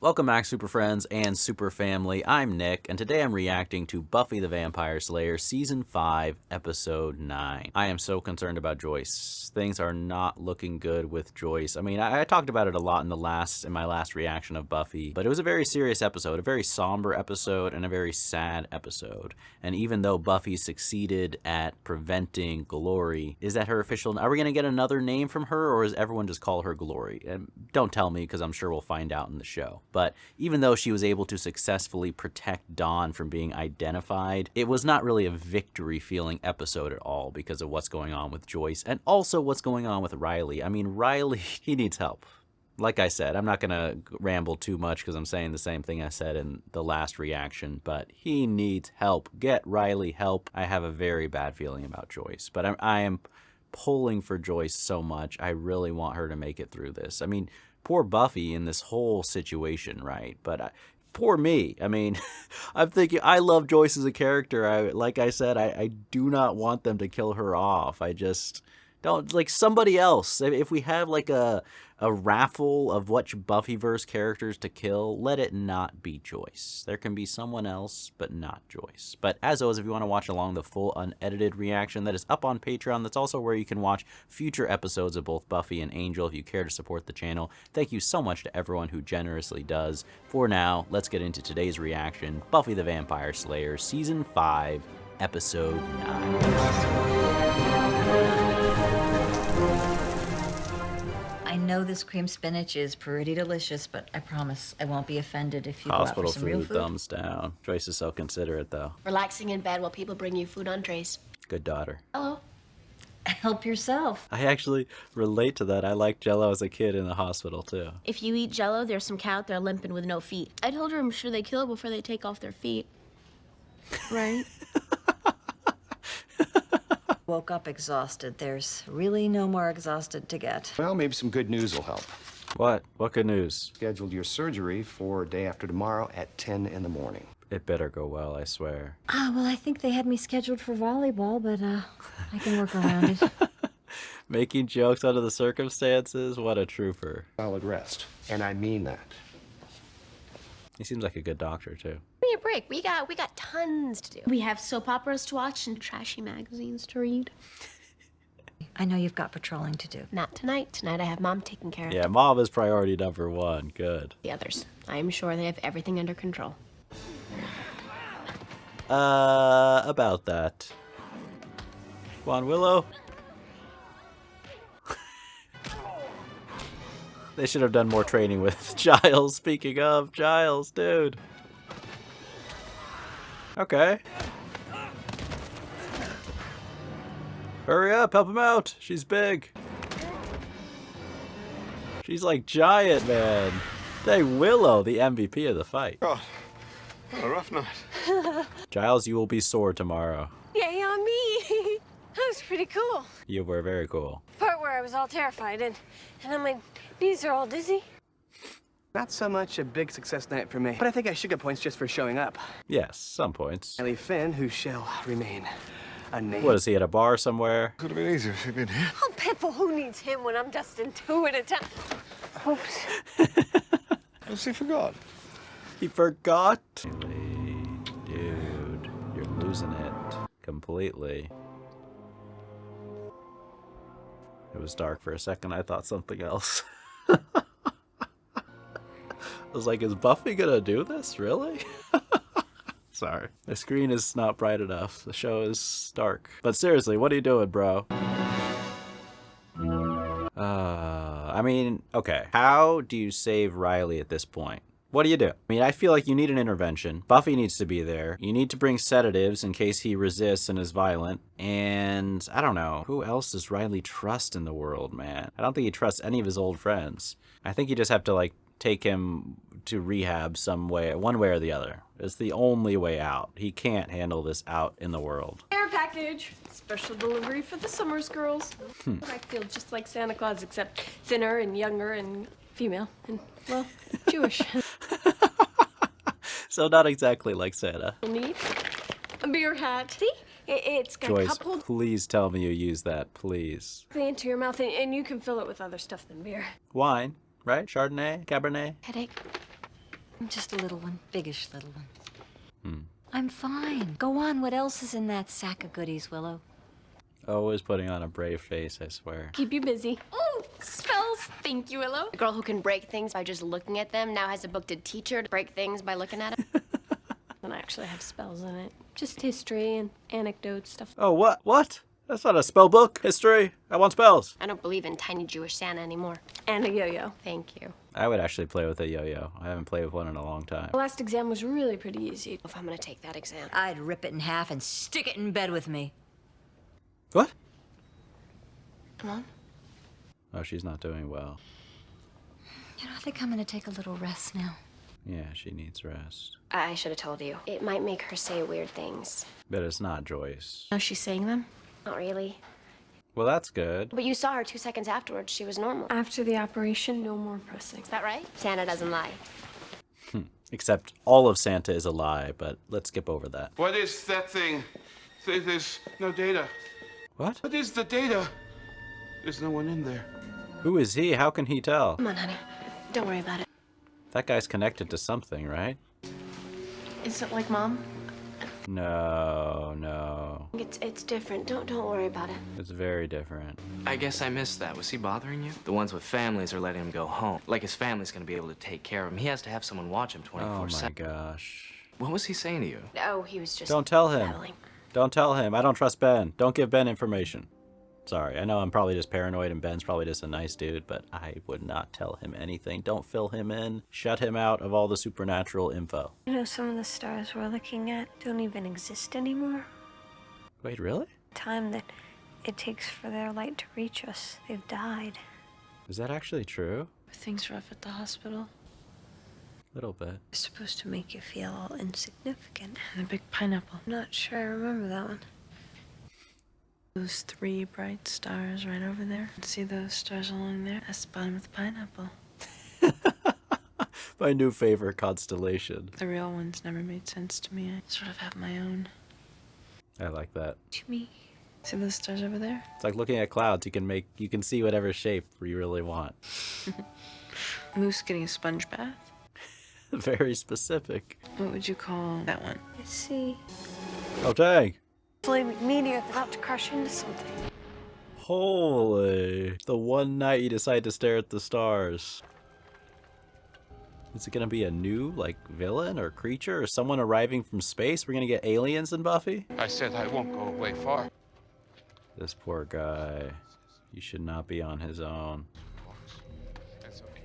Welcome back, Super Friends and Super Family. I'm Nick, and today I'm reacting to Buffy the Vampire Slayer Season 5, Episode 9. I am so concerned about Joyce. Things are not looking good with Joyce. I mean, I talked about it a lot in my last reaction of Buffy, but it was a very serious episode, a very somber episode, and a very sad episode. And even though Buffy succeeded at preventing Glory, is that her official... Are we going to get another name from her, or does everyone just call her Glory? And don't tell me, because I'm sure we'll find out in the show. But even though she was able to successfully protect Dawn from being identified, it was not really a victory-feeling episode at all because of what's going on with Joyce and also what's going on with Riley. I mean, Riley, he needs help. Like I said, I'm not going to ramble too much because I'm saying the same thing I said in the last reaction, but he needs help. Get Riley help. I have a very bad feeling about Joyce, but I am pulling for Joyce so much. I really want her to make it through this. I mean, poor Buffy in this whole situation, right? But poor me. I mean, I'm thinking, I love Joyce as a character. Like I said, I do not want them to kill her off. I just don't, like, somebody else. If we have like a raffle of what Buffyverse characters to kill, let it not be Joyce. There can be someone else, but not Joyce. But as always, if you want to watch along the full unedited reaction, that is up on Patreon. That's also where you can watch future episodes of both Buffy and Angel if you care to support the channel. Thank you so much to everyone who generously does. For now, let's get into today's reaction. Buffy the Vampire Slayer, Season 5, Episode 9. I know this cream spinach is pretty delicious, but I promise I won't be offended if you go out for Hospital some real food, food. thumbs down. Joyce is so considerate, though. Relaxing in bed while people bring you food on trays. Good daughter. Hello. Help yourself. I actually relate to that. I liked Jell-O as a kid in the hospital, too. If you eat Jell-O, there's some cow out there limping with no feet. I told her I'm sure they kill before they take off their feet. Right? Woke up exhausted. There's really no more exhausted to get. Well, maybe some good news will help. What? What good news? Scheduled your surgery for day after tomorrow at 10 in the morning. It better go well, I swear. Well, I think they had me scheduled for volleyball, but I can work around it. Making jokes under the circumstances? What a trooper. Solid rest. And I mean that. He seems like a good doctor, too. Give me a break. We got tons to do. We have soap operas to watch and trashy magazines to read. I know you've got patrolling to do. Not tonight. Tonight I have Mom taking care of Yeah, Mom is priority number one. Good. the others. I am sure they have everything under control. About that. Come on, Willow. They should have done more training with Giles. Speaking of, Giles, dude. Okay. Hurry up, help him out. She's big. She's like giant, man. Dang, Willow, the MVP of the fight. God, what a rough night. Giles, you will be sore tomorrow. Yay on me! That was pretty cool. You were very cool. Part where I was all terrified and my knees are all dizzy. Not so much a big success night for me, but I think I should get points just for showing up. Yes, some points. Ellie Finn, who shall remain unnamed. What, is he at a bar somewhere? Could have been easier if he'd been here. Oh, Pipple, who needs him when I'm dusting two at a time? Oops. Has he forgot? He forgot? Dude, you're losing it completely. It was dark for a second. I thought something else. I was like, is Buffy gonna do this? Really? Sorry. The screen is not bright enough. The show is dark. But seriously, what are you doing, bro? I mean, okay. How do you save Riley at this point? What do you do? I mean, I feel like you need an intervention. Buffy needs to be there. You need to bring sedatives in case he resists and is violent. And I don't know. Who else does Riley trust in the world, man? I don't think he trusts any of his old friends. I think you just have to, like, take him to rehab some way, one way or the other. It's the only way out. He can't handle this out in the world. Care package. Special delivery for the Summers girls. I feel just like Santa Claus, except thinner and younger and female and, well, Jewish. So not exactly like Santa. You'll need a beer hat. See? It's got Joyce, cup hold please tell me you use that, please. into your mouth, and you can fill it with other stuff than beer. Wine, right? Chardonnay, Cabernet. Headache. I'm just a little one, biggish little one. Hmm. I'm fine. Go on, what else is in that sack of goodies, Willow? Always putting on a brave face, I swear. Keep you busy. Oh, spells. Thank you, Willow. A girl who can break things by just looking at them now has a book to teach her to break things by looking at them. And I actually have spells in it. Just history and anecdotes, stuff. Oh, what? What? That's not a spell book. History. I want spells. I don't believe in tiny Jewish Santa anymore. And a yo-yo. Thank you. I would actually play with a yo-yo. I haven't played with one in a long time. The last exam was really pretty easy. If I'm gonna take that exam. I'd rip it in half and stick it in bed with me. What? Mom? Oh, she's not doing well. You know, I think I'm gonna take a little rest now. Yeah, she needs rest. I should have told you. It might make her say weird things. But it's not Joyce. Oh, she's saying them? Not really. Well, that's good. But you saw her 2 seconds afterwards. She was normal. After the operation, no more pressing. Is that right? Santa doesn't lie. Except all of Santa is a lie, but let's skip over that. What is that thing? There's no data. What? What is the data? There's no one in there. Who is he? How can he tell? Come on, honey. Don't worry about it. That guy's connected to something, right? Is it like Mom? No, no. It's different. Don't worry about it. It's very different. I guess I missed that. Was he bothering you? The ones with families are letting him go home. Like his family's gonna be able to take care of him. He has to have someone watch him 24/7. Oh my gosh. What was he saying to you? Oh, he was just. Don't tell him. babbling. Don't tell him. I don't trust Ben. Don't give Ben information. Sorry, I know I'm probably just paranoid and Ben's probably just a nice dude, but I would not tell him anything. Don't fill him in. Shut him out of all the supernatural info. You know, some of the stars we're looking at don't even exist anymore. Wait, really? Time that it takes for their light to reach us, they've died. Is that actually true? Things rough at the hospital. A little bit. It's supposed to make you feel all insignificant. And the big pineapple. I'm not sure I remember that one. Those 3 bright stars right over there. See those stars along there? That's the bottom of the pineapple. My new favorite constellation. The real ones never made sense to me. I sort of have my own. I like that. To me. See those stars over there? It's like looking at clouds. You can see whatever shape you really want. Moose getting a sponge bath. Very specific. What would you call that one? I see. Oh, dang. Flaming meteor about to crash into something. Holy. The one night you decide to stare at the stars. Is it gonna be a new, like, villain or creature or someone arriving from space? We're gonna get aliens in Buffy? I said I won't go away far. This poor guy. He should not be on his own.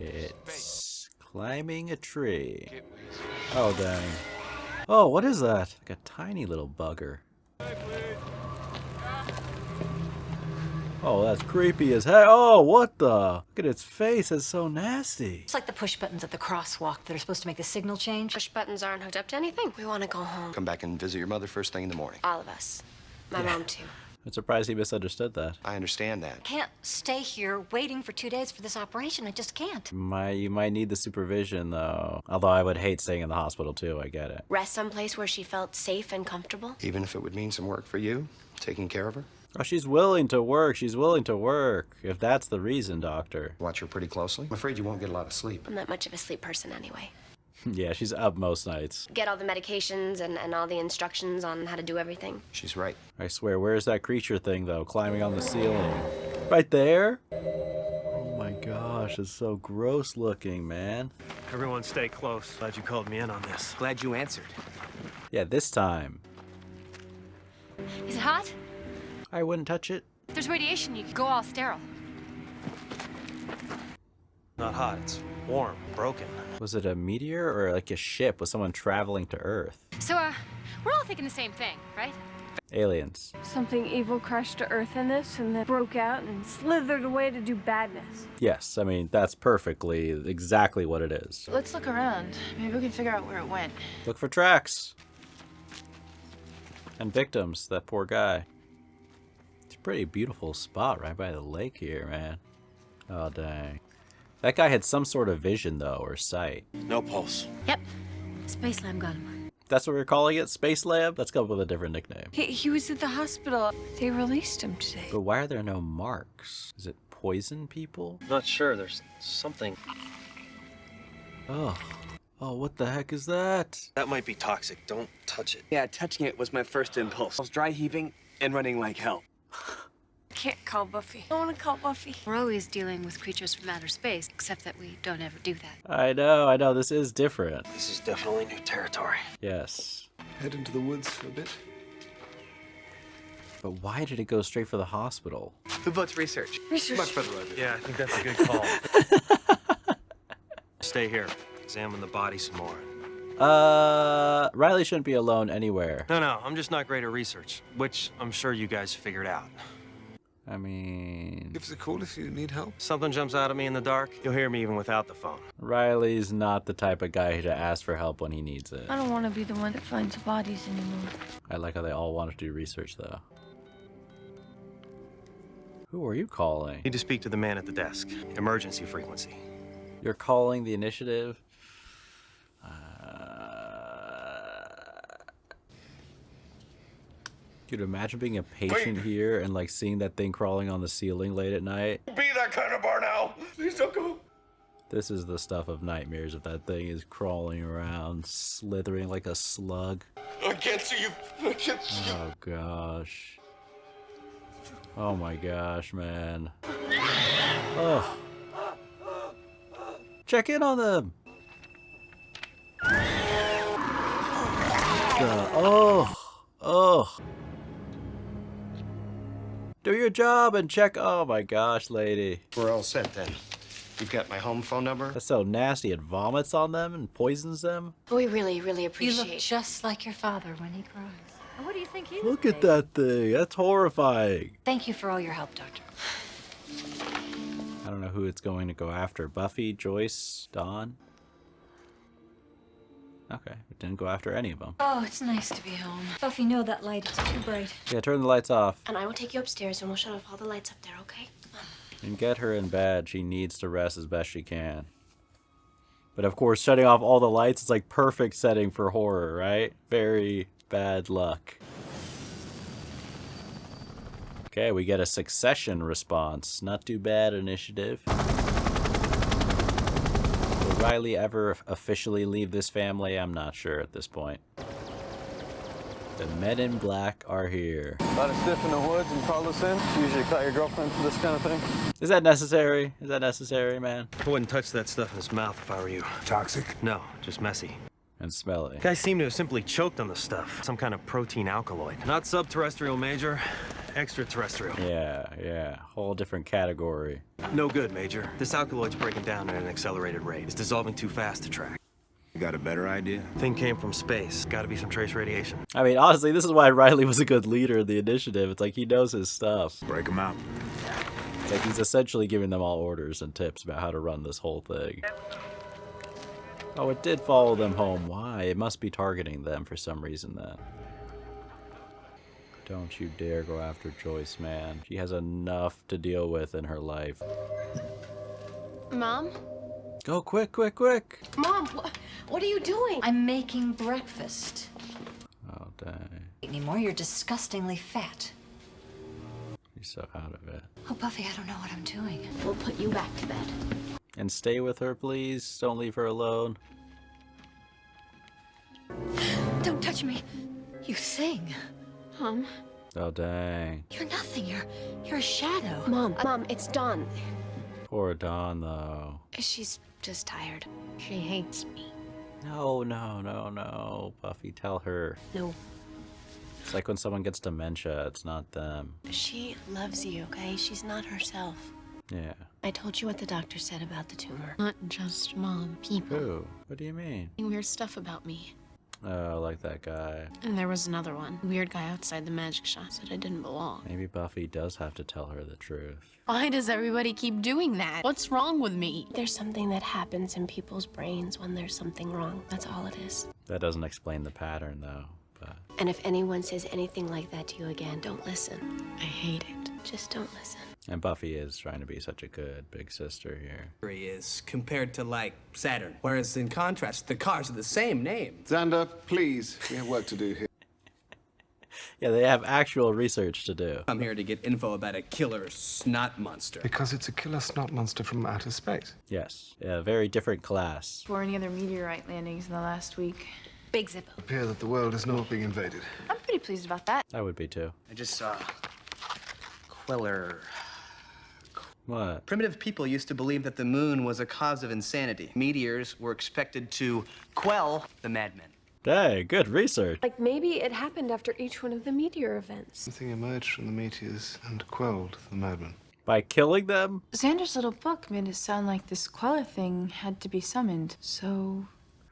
It's climbing a tree. Oh, dang. Oh, what is that? Like a tiny little bugger. Oh, that's creepy as heck. Oh, what the? Look at its face. It's so nasty. It's like the push buttons at the crosswalk that are supposed to make the signal change. Push buttons aren't hooked up to anything. We want to go home. Come back and visit your mother first thing in the morning. All of us. My mom, too. I'm surprised he misunderstood that. I understand that. Can't stay here waiting for 2 days for this operation. I just can't. You might need the supervision, though. Although I would hate staying in the hospital, too. I get it. Rest someplace where she felt safe and comfortable. Even if it would mean some work for you, taking care of her. Oh, she's willing to work. She's willing to work. If that's the reason, doctor. Watch her pretty closely. I'm afraid you won't get a lot of sleep. I'm not much of a sleep person anyway. Yeah, she's up most nights. Get all the medications and all the instructions on how to do everything. She's right. I swear, where's that creature thing, though? Climbing on the ceiling. Right there? Oh my gosh, it's so gross looking, man. Everyone stay close. Glad you called me in on this. Glad you answered. Yeah, this time. Is it hot? I wouldn't touch it. If there's radiation, you could go all sterile. Not hot, it's warm, broken. Was it a meteor or like a ship? Was someone traveling to Earth? So, we're all thinking the same thing, right? Aliens. Something evil crashed to Earth in this and then broke out and slithered away to do badness. Yes, I mean, that's perfectly, exactly what it is. Let's look around. Maybe we can figure out where it went. Look for tracks. And victims, that poor guy. It's a pretty beautiful spot right by the lake here, man. Oh, dang. That guy had some sort of vision, though, or sight. No pulse. Yep. Space Lab got him. That's what we're calling it? Space Lab? Let's go up with a different nickname. He was at the hospital. They released him today. But why are there no marks? Is it poison people? Not sure, there's something. Oh, Oh, what the heck is that? That might be toxic. Don't touch it. Yeah, touching it was my first impulse. I was dry heaving and running like hell. Can't call Buffy. I want to call Buffy. We're always dealing with creatures from outer space, except that we don't ever do that. I know, this is different. This is definitely new territory. Yes. Head into the woods a bit. But why did it go straight for the hospital? Who votes research? Much better idea. Yeah, I think that's a good call. Stay here. Examine the body some more. Riley shouldn't be alone anywhere. No, I'm just not great at research, which I'm sure you guys figured out. I mean, Give us a call if you need help. Something jumps out at me in the dark, you'll hear me even without the phone. Riley's not the type of guy to ask for help when he needs it. I don't want to be the one that finds bodies anymore. I like how they all want to do research, though. Who are you calling? Need to speak to the man at the desk. Emergency frequency. You're calling the initiative? Dude, imagine being a patient here and like seeing that thing crawling on the ceiling late at night. Be that kind of bar now. Please don't go. This is the stuff of nightmares if that thing is crawling around, slithering like a slug. I can't see you. I can't see you. Oh gosh. Oh my gosh, man. Oh. Check in on them. Oh. Do your job and check. Oh my gosh, lady. We're all set then. You've got my home phone number? That's so nasty. It vomits on them and poisons them. We really, really You appreciate look just like your father when he cries. What do you think he Look at that thing. That's horrifying. Thank you for all your help, Doctor. I don't know who it's going to go after. Buffy, Joyce, Dawn? Okay, it didn't go after any of them. Oh, it's nice to be home. Buffy, no, that light is too bright. Yeah, turn the lights off. And I will take you upstairs and we'll shut off all the lights up there, okay? And get her in bed. She needs to rest as best she can. But of course, shutting off all the lights is like perfect setting for horror, right? Very bad luck. Okay, we get a succession response. Not too bad, initiative. Will Riley ever officially leave this family? I'm not sure at this point. The men in black are here. About a sniff in the woods and call us in? Usually call your girlfriend for this kind of thing? Is that necessary? Is that necessary, man? I wouldn't touch that stuff in his mouth if I were you. Toxic? No, just messy. And smelly. Guys seem to have simply choked on the stuff. Some kind of protein alkaloid. Not subterrestrial, Major. Extraterrestrial. Yeah. Whole different category. No good, Major. This alkaloid's breaking down at an accelerated rate. It's dissolving too fast to track. You got a better idea? Thing came from space. Gotta be some trace radiation. I mean, honestly, this is why Riley was a good leader in the initiative. It's like he knows his stuff. Break him out. It's like he's essentially giving them all orders and tips about how to run this whole thing. Oh, it did follow them home. Why? It must be targeting them for some reason then. Don't you dare go after Joyce, man. She has enough to deal with in her life. Mom? Go quick. Mom, what are you doing? I'm making breakfast. Oh, dang. Anymore, you're disgustingly fat. She's so out of it. Oh, Buffy, I don't know what I'm doing. We'll put you back to bed. And stay with her, please. Don't leave her alone. Don't touch me. You sing. Mom? Oh, dang. You're nothing. You're a shadow. Mom, it's Dawn. Poor Dawn, though. She's just tired. She hates me. No. Buffy, tell her. No. It's like when someone gets dementia, it's not them. She loves you, okay? She's not herself. Yeah. I told you what the doctor said about the tumor. Not just Mom, people. Who? What do you mean? Weird stuff about me. Oh, like that guy. And there was another one. Weird guy outside the magic shop said I didn't belong. Maybe Buffy does have to tell her the truth. Why does everybody keep doing that? What's wrong with me? There's something that happens in people's brains when there's something wrong. That's all it is. That doesn't explain the pattern, though. But And if anyone says anything like that to you again, don't listen. I hate it. Just don't listen. And Buffy is trying to be such a good big sister here. He is compared to, like, Saturn. Whereas in contrast, the cars are the same name. Xander, please. We have work to do here. Yeah, they have actual research to do. I'm here to get info about a killer snot monster. Because it's a killer snot monster from outer space. Yes, yeah, very different class. Or any other meteorite landings in the last week. Big Zippo. It appears that the world is not being invaded. I'm pretty pleased about that. I would be too. I just saw Queller. What? Primitive people used to believe that the moon was a cause of insanity. Meteors were expected to quell the madmen. Hey, good research. Like maybe it happened after each one of the meteor events. Something emerged from the meteors and quelled the madman. By killing them? Xander's little book made it sound like this Queller thing had to be summoned. So,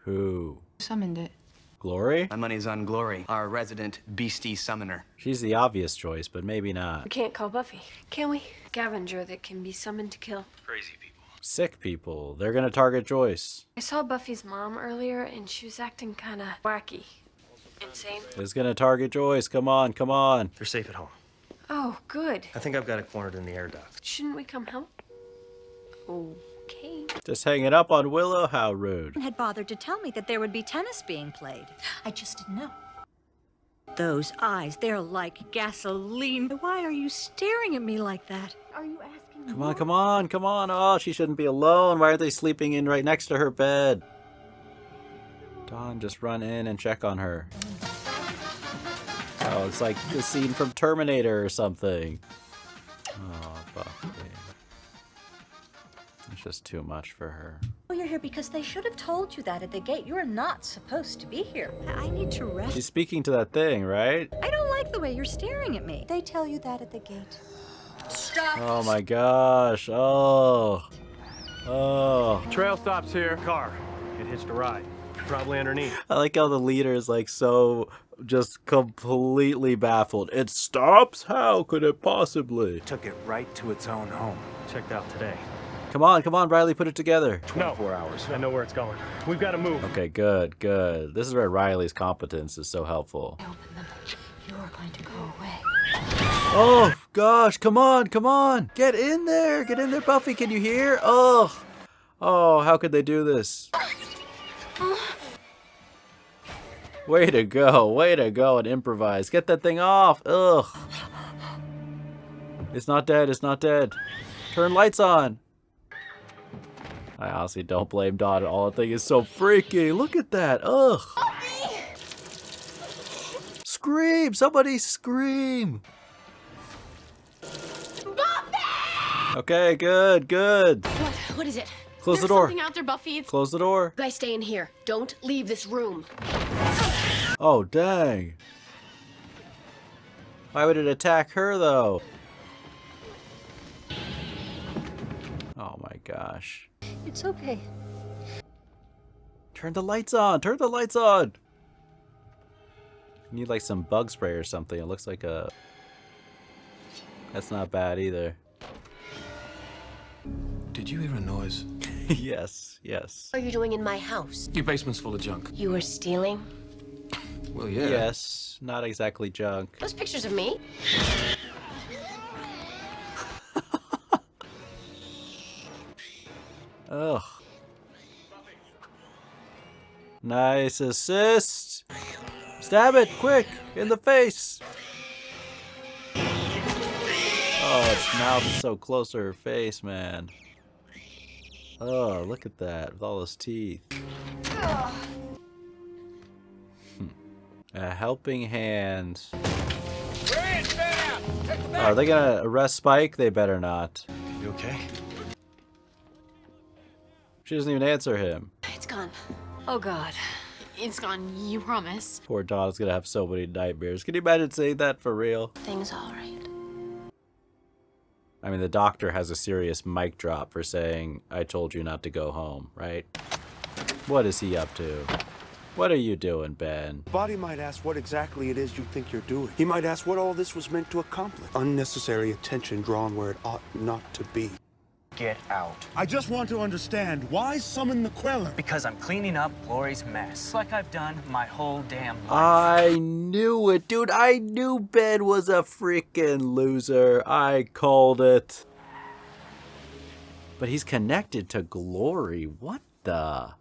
Who? summoned it. Glory? My money's on Glory, our resident beastie summoner. She's the obvious choice, but maybe not. We can't call Buffy, can we? Scavenger that can be summoned to kill. Crazy people. Sick people. They're gonna target Joyce. I saw Buffy's mom earlier, and she was acting kind of wacky. Insane. It's gonna target Joyce. Come on, come on. They're safe at home. Oh, good. I think I've got it cornered in the air duct. Shouldn't we come help? Okay. Just hanging up on Willow? How rude. Had bothered to tell me that there would be tennis being played. I just didn't know. Those eyes, they're like gasoline. Why are you staring at me like that? Are you asking? Come on, come on, come on. Oh, she shouldn't be alone. Why are they sleeping in right next to her bed? Dawn, just run in and check on her. Oh, it's like the scene from Terminator or something. Oh, Buffy. It's just too much for her. Oh, you're here because they should have told you that at the gate. You're not supposed to be here. I need to rest. She's speaking to that thing, right? I don't like the way you're staring at me. They tell you that at the gate. Stop. Oh my gosh. Oh. Oh. Trail stops here. Car. It hitched a ride. Probably underneath. I like how the leader is like so just completely baffled. It stops? How could it possibly? Took it right to its own home. Checked out today. Come on, Riley, put it together. 24 hours. I know where it's going. We've got to move. Okay, good, good. This is where Riley's competence is so helpful. Open them. You're going to go away. Oh, gosh, come on, come on. Get in there, Buffy, can you hear? Oh, how could they do this? Way to go and improvise. Get that thing off, ugh. It's not dead, it's not dead. Turn lights on. I honestly don't blame Dawn at all. The thing is so freaky. Look at that, ugh. Scream, somebody scream. Okay, good. What is it? Close the There's door. something out there, Buffy. It's... Close the door. Guys, stay in here. Don't leave this room. Oh, dang. Why would it attack her, though? Oh my gosh. It's okay. Turn the lights on. Turn the lights on. You need like some bug spray or something. It looks like a... That's not bad either. Did you hear a noise? Yes. What are you doing in my house? Your basement's full of junk. You were stealing Well, yeah. Yes. Not exactly junk. those pictures of me? Ugh. Nice assist. Stab it, quick, in the face. Oh, its mouth is so close to her face, man. Oh, look at that, with all those teeth. A helping hand. Are they gonna arrest Spike? They better not. You okay? She doesn't even answer him. It's gone. Oh, God. It's gone, you promise. Poor Dawn's gonna have so many nightmares. Can you imagine saying that for real? Things all right. I mean, the doctor has a serious mic drop for saying, I told you not to go home, right? What is he up to? What are you doing, Ben? Body might ask what exactly it is you think you're doing. He might ask what all this was meant to accomplish. Unnecessary attention drawn where it ought not to be. Get out. I just want to understand, why summon the Queller? Because I'm cleaning up Glory's mess. Like I've done my whole damn life. I knew it, dude. I knew Ben was a freaking loser. I called it. But he's connected to Glory. What the?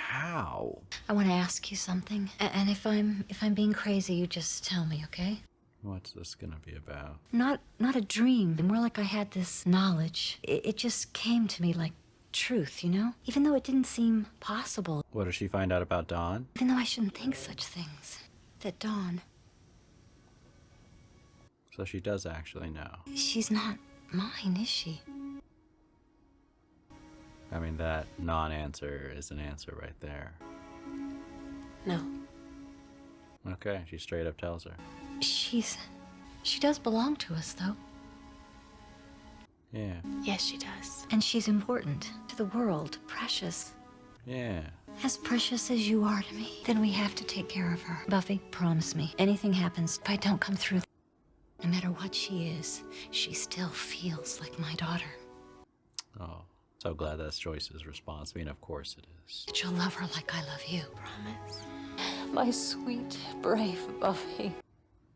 How? I want to ask you something, and if I'm being crazy, you just tell me, okay? What's this gonna be about? Not a dream, more like I had this knowledge. It just came to me like truth, you know? Even though it didn't seem possible. What does she find out about Dawn? Even though I shouldn't think such things. That Dawn, So she does actually know. she's not mine, is she? I mean, that non-answer is an answer right there. No. Okay, she straight up tells her. She does belong to us, though. Yeah. Yes, she does. And she's important to the world, precious. Yeah. As precious as you are to me, then we have to take care of her. Buffy, promise me, anything happens, if I don't come through, no matter what she is, she still feels like my daughter. Oh, so glad that's Joyce's response. I mean, of course it is. That you'll love her like I love you. Promise. My sweet, brave Buffy.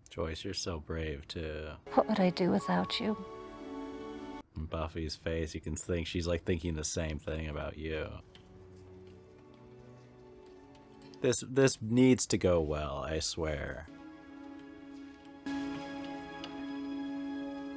Joyce, you're so brave, too. What would I do without you? In Buffy's face, you can think she's like thinking the same thing about you. This needs to go well, I swear.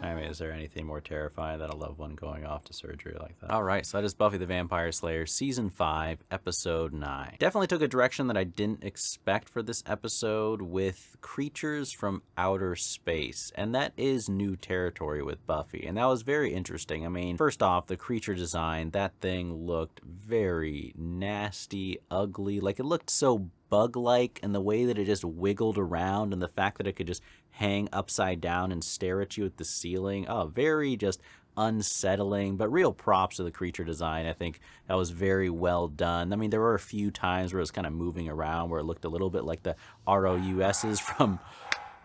I mean, is there anything more terrifying than a loved one going off to surgery like that? All right, so that is Buffy the Vampire Slayer, Season 5, Episode 9. Definitely took a direction that I didn't expect for this episode with creatures from outer space, and that is new territory with Buffy, and that was very interesting. I mean, first off, the creature design, that thing looked very nasty, ugly, like it looked so bug-like, and the way that it just wiggled around and the fact that it could just hang upside down and stare at you at the ceiling. Oh, very just unsettling, but real props to the creature design. I think that was very well done. I mean, there were a few times where it was kind of moving around where it looked a little bit like the ROUSs from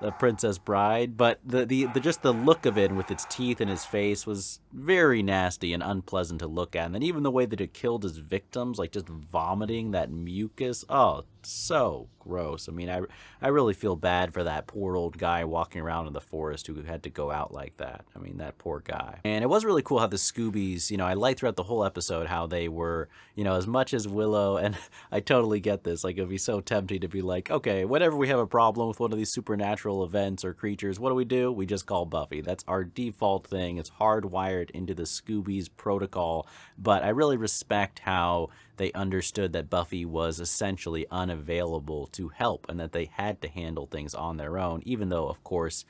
The Princess Bride, but the just the look of it with its teeth and his face was very nasty and unpleasant to look at. And then even the way that it killed its victims, like just vomiting that mucus, oh, so gross. I mean, I really feel bad for that poor old guy walking around in the forest who had to go out like that. I mean, that poor guy. And it was really cool how the Scoobies, you know, I liked throughout the whole episode how they were, you know, as much as Willow, and I totally get this, like it would be so tempting to be like, okay, whenever we have a problem with one of these supernatural events or creatures, what do? We just call Buffy. That's our default thing. It's hardwired into the Scoobies protocol. But I really respect how they understood that Buffy was essentially unavailable to help and that they had to handle things on their own, even though, of course,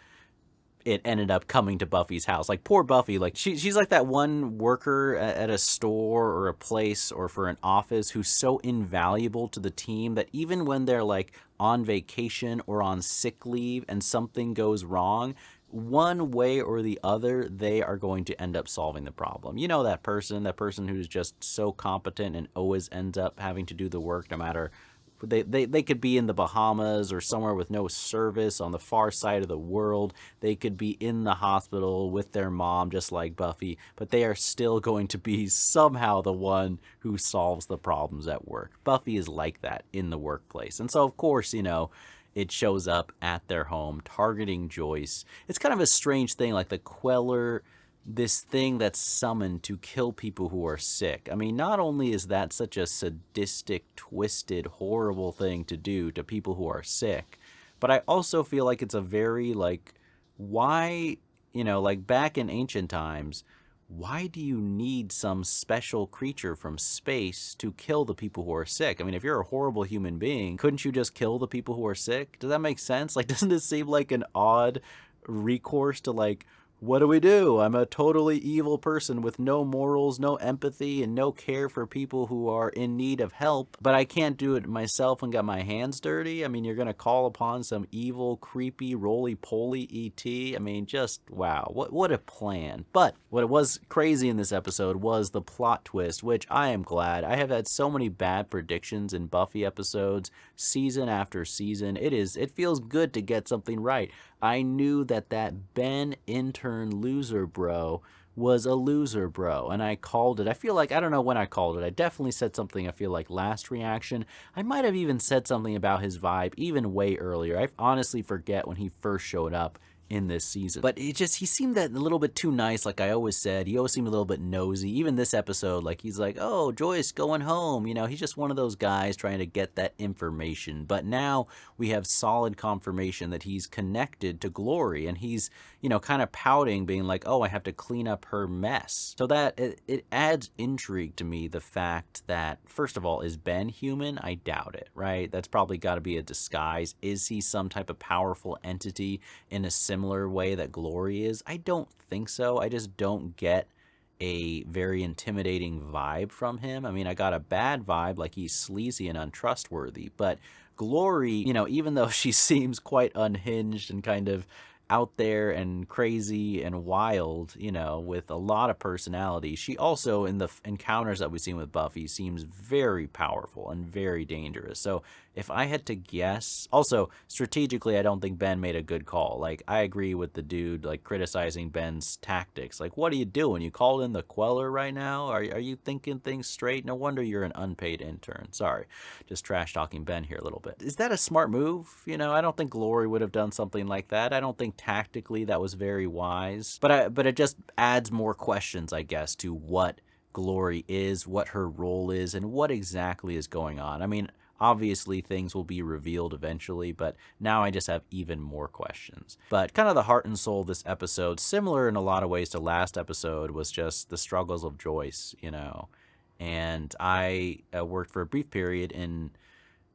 it ended up coming to Buffy's house. Like, poor Buffy, like, she's like that one worker at a store or a place or for an office who's so invaluable to the team that even when they're, like, on vacation or on sick leave and something goes wrong, one way or the other, they are going to end up solving the problem. You know that person who's just so competent and always ends up having to do the work no matter. They could be in the Bahamas or somewhere with no service on the far side of the world. They could be in the hospital with their mom, just like Buffy, but they are still going to be somehow the one who solves the problems at work. Buffy is like that in the workplace. And so, of course, you know, it shows up at their home, targeting Joyce. It's kind of a strange thing, like the Queller, this thing that's summoned to kill people who are sick. I mean, not only is that such a sadistic, twisted, horrible thing to do to people who are sick, but I also feel like it's a very, like, why, you know, like back in ancient times, why do you need some special creature from space to kill the people who are sick? I mean, if you're a horrible human being, couldn't you just kill the people who are sick? Does that make sense? Like, doesn't it seem like an odd recourse to, like, what do? I'm a totally evil person with no morals, no empathy, and no care for people who are in need of help, but I can't do it myself and get my hands dirty? I mean, you're going to call upon some evil, creepy, roly-poly ET? I mean, just, wow, what a plan. But what was crazy in this episode was the plot twist, which I am glad. I have had so many bad predictions in Buffy episodes, season after season. It feels good to get something right. I knew that Ben intern loser bro was a loser bro, and I called it. I feel like, I don't know when I called it. I definitely said something, I feel like, last reaction. I might have even said something about his vibe even way earlier. I honestly forget when he first showed up in this season. But he seemed that a little bit too nice, like I always said. He always seemed a little bit nosy. Even this episode, like he's like, oh, Joyce going home. You know, he's just one of those guys trying to get that information. But now we have solid confirmation that he's connected to Glory, and he's, you know, kind of pouting, being like, oh, I have to clean up her mess. So that it adds intrigue to me, the fact that, first of all, is Ben human? I doubt it, right? That's probably got to be a disguise. Is he some type of powerful entity in a similar way that Glory is? I don't think so. I just don't get a very intimidating vibe from him. I mean, I got a bad vibe, like he's sleazy and untrustworthy, but Glory, you know, even though she seems quite unhinged and kind of out there and crazy and wild, you know, with a lot of personality, she also, in the encounters that we've seen with Buffy, seems very powerful and very dangerous. So if I had to guess, also strategically, I don't think Ben made a good call. Like, I agree with the dude, like, criticizing Ben's tactics. Like, what are you doing? You called in the Queller right now? Are you thinking things straight? No wonder you're an unpaid intern. Sorry, just trash talking Ben here a little bit. Is that a smart move? You know, I don't think Glory would have done something like that. I don't think tactically that was very wise. But it just adds more questions, I guess, to what Glory is, what her role is, and what exactly is going on. I mean, obviously, things will be revealed eventually, but now I just have even more questions. But kind of the heart and soul of this episode, similar in a lot of ways to last episode, was just the struggles of Joyce, you know. And I worked for a brief period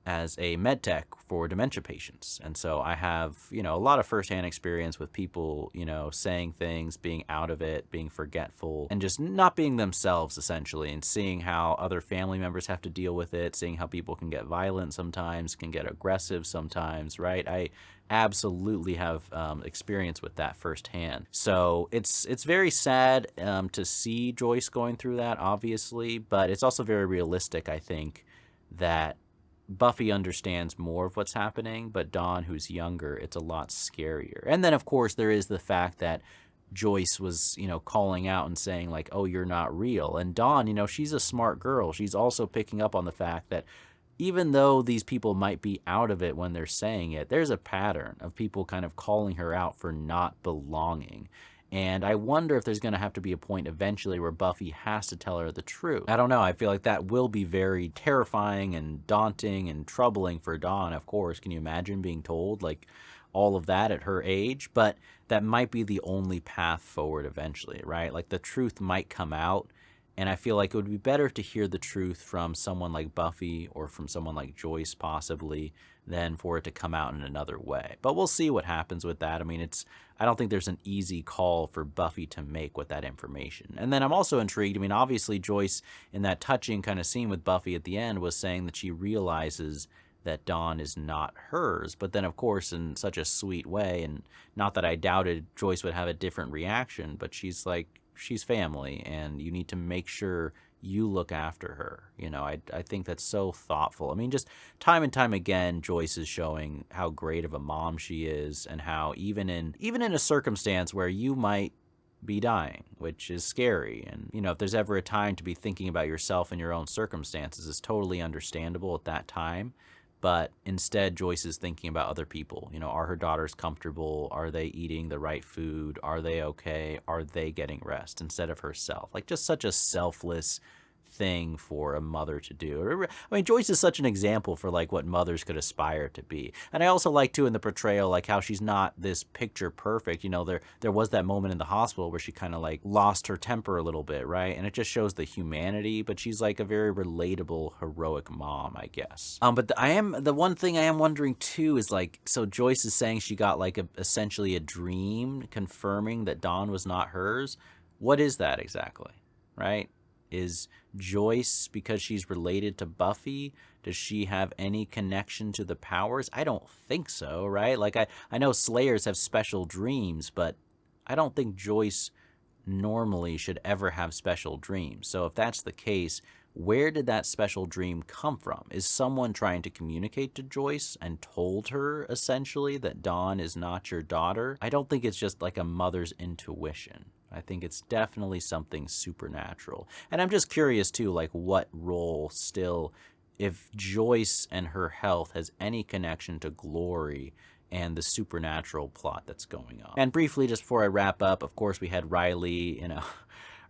as a med tech for dementia patients. And so I have, you know, a lot of firsthand experience with people, you know, saying things, being out of it, being forgetful, and just not being themselves, essentially, and seeing how other family members have to deal with it, seeing how people can get violent sometimes, can get aggressive sometimes, right? I absolutely have experience with that firsthand. So it's very sad to see Joyce going through that, obviously, but it's also very realistic, I think, that Buffy understands more of what's happening, but Dawn, who's younger, it's a lot scarier. And then, of course, there is the fact that Joyce was, you know, calling out and saying, like, oh, you're not real. And Dawn, you know, she's a smart girl. She's also picking up on the fact that even though these people might be out of it when they're saying it, there's a pattern of people kind of calling her out for not belonging. And I wonder if there's going to have to be a point eventually where Buffy has to tell her the truth. I don't know. I feel like that will be very terrifying and daunting and troubling for Dawn, of course. Can you imagine being told, like, all of that at her age? But that might be the only path forward eventually, right? Like, the truth might come out. And I feel like it would be better to hear the truth from someone like Buffy or from someone like Joyce, possibly, than for it to come out in another way. But we'll see what happens with that. I mean, I don't think there's an easy call for Buffy to make with that information. And then I'm also intrigued. I mean, obviously, Joyce, in that touching kind of scene with Buffy at the end, was saying that she realizes that Dawn is not hers. But then, of course, in such a sweet way, and not that I doubted Joyce would have a different reaction, but she's like, she's family, and you need to make sure you look after her. You know, I think that's so thoughtful. I mean, just time and time again, Joyce is showing how great of a mom she is, and how even in a circumstance where you might be dying, which is scary, and, you know, if there's ever a time to be thinking about yourself and your own circumstances, it's totally understandable at that time. But instead, Joyce is thinking about other people. You know, are her daughters comfortable? Are they eating the right food? Are they okay? Are they getting rest? Instead of herself. Like, just such a selfless thing for a mother to do. I mean, Joyce is such an example for, like, what mothers could aspire to be. And I also like, too, in the portrayal, like, how she's not this picture perfect. You know, there was that moment in the hospital where she kind of, like, lost her temper a little bit, right? And it just shows the humanity, but she's, like, a very relatable, heroic mom, I guess. But the one thing I am wondering, too, is, like, so Joyce is saying she got, like, essentially a dream confirming that Dawn was not hers. What is that exactly, right? Is Joyce, because she's related to Buffy, does she have any connection to the powers? I don't think so, right? Like, I know Slayers have special dreams, but I don't think Joyce normally should ever have special dreams. So if that's the case, where did that special dream come from? Is someone trying to communicate to Joyce and told her, essentially, that Dawn is not your daughter? I don't think it's just like a mother's intuition. I think it's definitely something supernatural. And I'm just curious, too, like, what role still, if Joyce and her health has any connection to Glory, and the supernatural plot that's going on. And briefly, just before I wrap up, of course, we had Riley,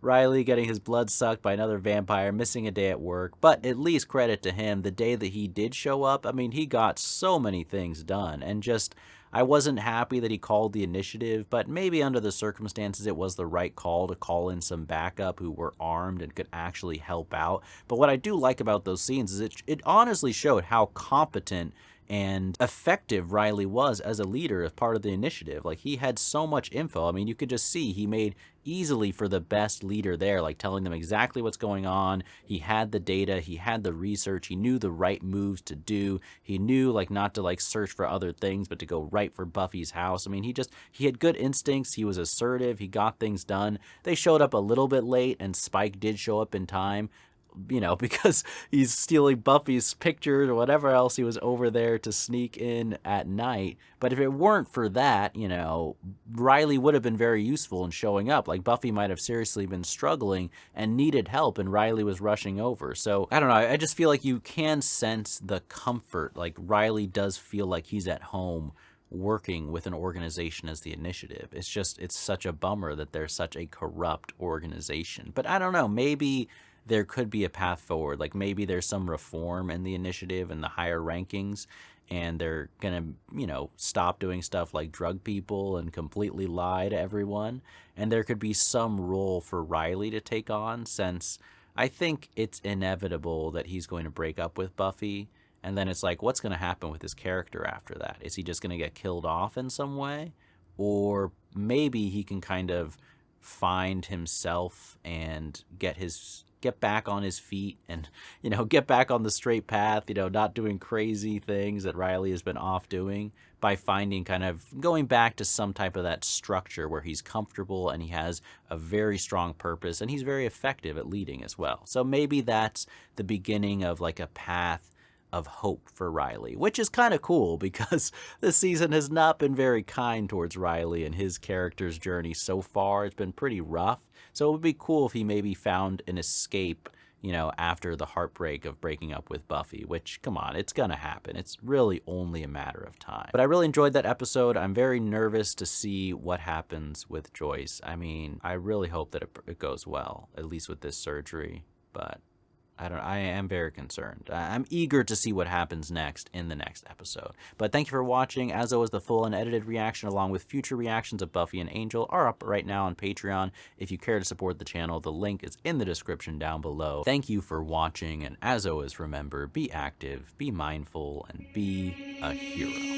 Riley getting his blood sucked by another vampire, missing a day at work, but at least credit to him, the day that he did show up, I mean, he got so many things done, and just, I wasn't happy that he called the initiative, but maybe under the circumstances it was the right call to call in some backup who were armed and could actually help out. But what I do like about those scenes is it honestly showed how competent and effective Riley was as a leader as part of the initiative. Like, he had so much info. I mean, you could just see he made easily for the best leader there, like telling them exactly what's going on. He had the data, he had the research, he knew the right moves to do. He knew like not to like search for other things, but to go right for Buffy's house. I mean, he had good instincts, he was assertive, he got things done. They showed up a little bit late, and Spike did show up in time, because he's stealing Buffy's pictures or whatever else. He was over there to sneak in at night. But if it weren't for that, Riley would have been very useful in showing up. Like, Buffy might have seriously been struggling and needed help, and Riley was rushing over. So, I don't know. I just feel like you can sense the comfort. Like, Riley does feel like he's at home working with an organization as the initiative. It's such a bummer that they're such a corrupt organization. But I don't know, maybe there could be a path forward. Like, maybe there's some reform in the initiative and the higher rankings, and they're gonna, stop doing stuff like drug people and completely lie to everyone. And there could be some role for Riley to take on, since I think it's inevitable that he's going to break up with Buffy. And then it's like, what's going to happen with his character after that? Is he just going to get killed off in some way? Or maybe he can kind of find himself and get back on his feet and, get back on the straight path, not doing crazy things that Riley has been off doing, by finding kind of going back to some type of that structure where he's comfortable and he has a very strong purpose and he's very effective at leading as well. So maybe that's the beginning of like a path of hope for Riley, which is kind of cool because this season has not been very kind towards Riley and his character's journey so far. It's been pretty rough. So it would be cool if he maybe found an escape, after the heartbreak of breaking up with Buffy, which, come on, it's gonna happen. It's really only a matter of time. But I really enjoyed that episode. I'm very nervous to see what happens with Joyce. I mean, I really hope that it goes well, at least with this surgery, but I am very concerned. I'm eager to see what happens next in the next episode. But thank you for watching. As always, the full unedited reaction along with future reactions of Buffy and Angel are up right now on Patreon. If you care to support the channel, the link is in the description down below. Thank you for watching, and as always, remember, be active, be mindful, and be a hero.